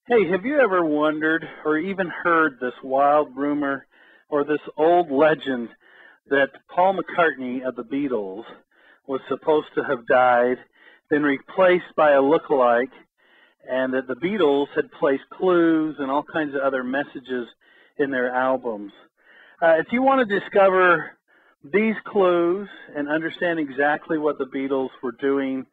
Hey, have you ever wondered or even heard this wild rumor or this old legend that Paul McCartney of the Beatles was supposed to have died, been replaced by a look-alike, and that the Beatles had placed clues and all kinds of other messages in their albums? If you want to discover these clues and understand exactly what the Beatles were doing,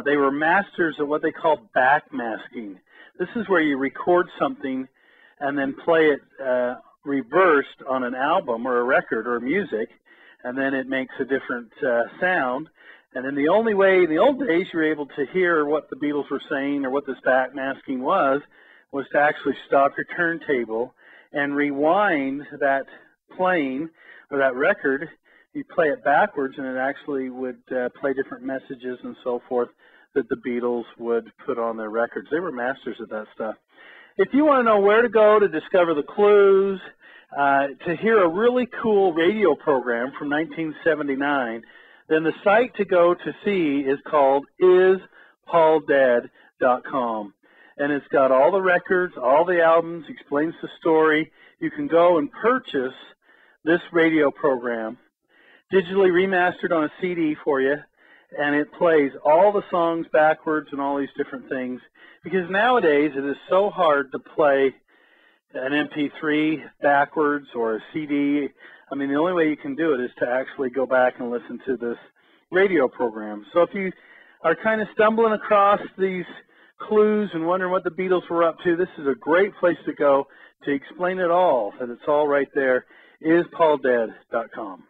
they were masters of what they call backmasking. This is where you record something and then play it reversed on an album or a record or music, and then it makes a different sound. And then the only way, in the old days, you were able to hear what the Beatles were saying or what this backmasking was to actually stop your turntable and rewind that playing or that record. You play it backwards, and it actually would play different messages and so forth that the Beatles would put on their records. They were masters of that stuff. If you want to know where to go to discover the clues, to hear a really cool radio program from 1979, then the site to go to see is called IsPaulDead.com. And it's got all the records, all the albums, explains the story. You can go and purchase this radio program, digitally remastered on a CD for you, and it plays all the songs backwards and all these different things. Because nowadays it is so hard to play an MP3 backwards or a CD. I mean, the only way you can do it is to actually go back and listen to this radio program. So if you are kind of stumbling across these clues and wondering what the Beatles were up to, this is a great place to go to explain it all, and it's all right there, IsPaulDead.com.